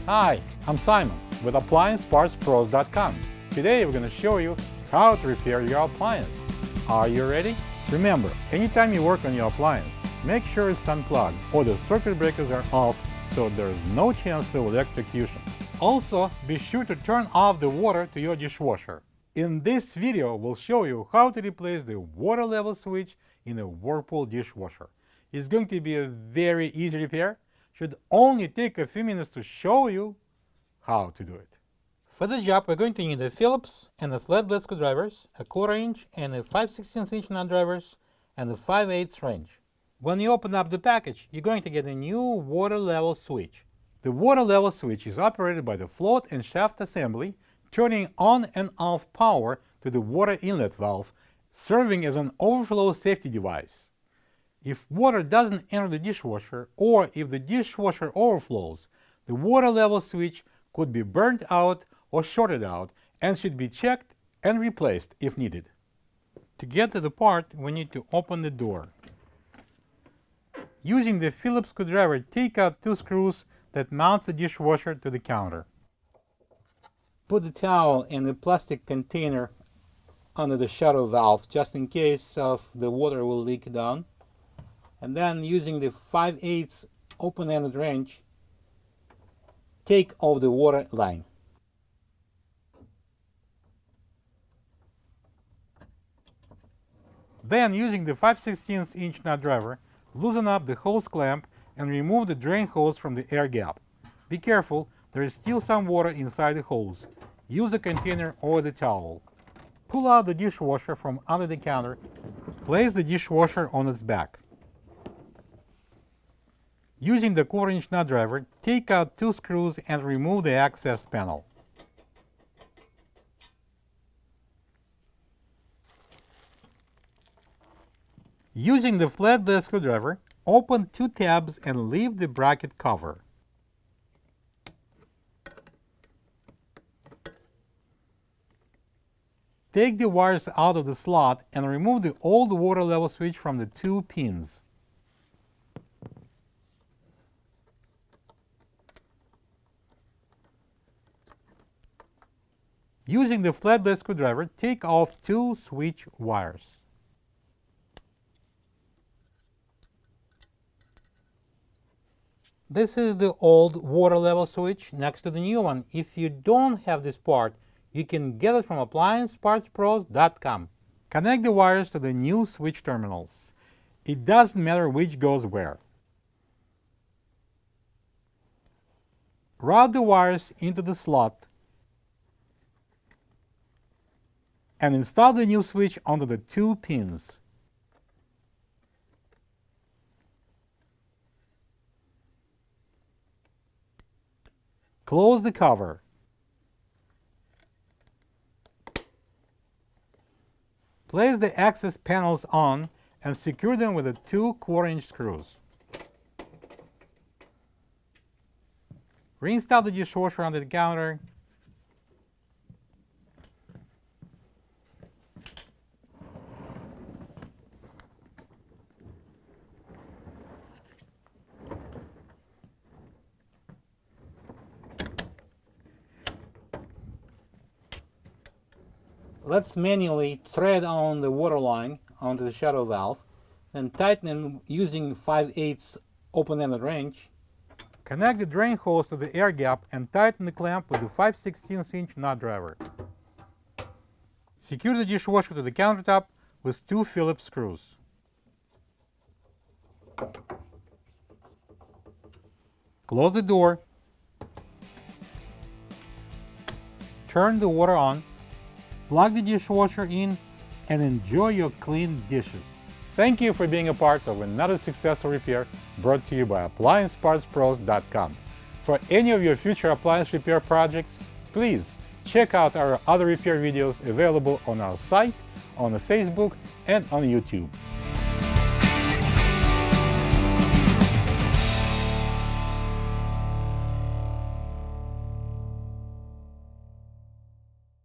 Hi, I'm Simon with AppliancePartsPros.com. Today we're going to show you how to repair your appliance. Are you ready? Remember, anytime you work on your appliance, make sure it's unplugged or the circuit breakers are off so there is no chance of electrocution. Also, be sure to turn off the water to your dishwasher. In this video, we'll show you how to replace the water level switch in a Whirlpool dishwasher. It's going to be a very easy repair. Should only take a few minutes to show you how to do it. For the job, we're going to need a Phillips and a flat blade screwdrivers, a 1/4 inch and a 5/16 inch nut drivers, and a 5/8 wrench. When you open up the package, you're going to get a new water level switch. The water level switch is operated by the float and shaft assembly, turning on and off power to the water inlet valve, serving as an overflow safety device. If water doesn't enter the dishwasher, or if the dishwasher overflows, the water level switch could be burnt out or shorted out and should be checked and replaced if needed. To get to the part, we need to open the door. Using the Phillips screwdriver, take out 2 screws that mounts the dishwasher to the counter. Put the towel in a plastic container under the shadow valve just in case the water will leak down. And then using the 5/8 open-ended wrench, take off the water line. Then using the 5/16 inch nut driver, loosen up the hose clamp and remove the drain hose from the air gap. Be careful, there is still some water inside the hose. Use a container or the towel. Pull out the dishwasher from under the counter. Place the dishwasher on its back. Using the 1/4 inch nut driver, take out 2 screws and remove the access panel. Using the flat blade screwdriver, open 2 tabs and leave the bracket cover. Take the wires out of the slot and remove the old water level switch from the 2 pins. Using the flat blade screwdriver, take off 2 switch wires. This is the old water level switch next to the new one. If you don't have this part, you can get it from AppliancePartsPros.com. Connect the wires to the new switch terminals. It doesn't matter which goes where. Route the wires into the slot and install the new switch onto the 2 pins. Close the cover. Place the access panels on and secure them with the 2 1/4 inch screws. Reinstall the dishwasher onto the counter. Let's manually thread on the water line onto the shadow valve, then tighten using 5/8 open-ended wrench. Connect the drain hose to the air gap and tighten the clamp with the 5/16 inch nut driver. Secure the dishwasher to the countertop with 2 Phillips screws. Close the door. Turn the water on. Plug the dishwasher in and enjoy your clean dishes. Thank you for being a part of another successful repair brought to you by AppliancePartsPros.com. For any of your future appliance repair projects, please check out our other repair videos available on our site, on Facebook, and on YouTube.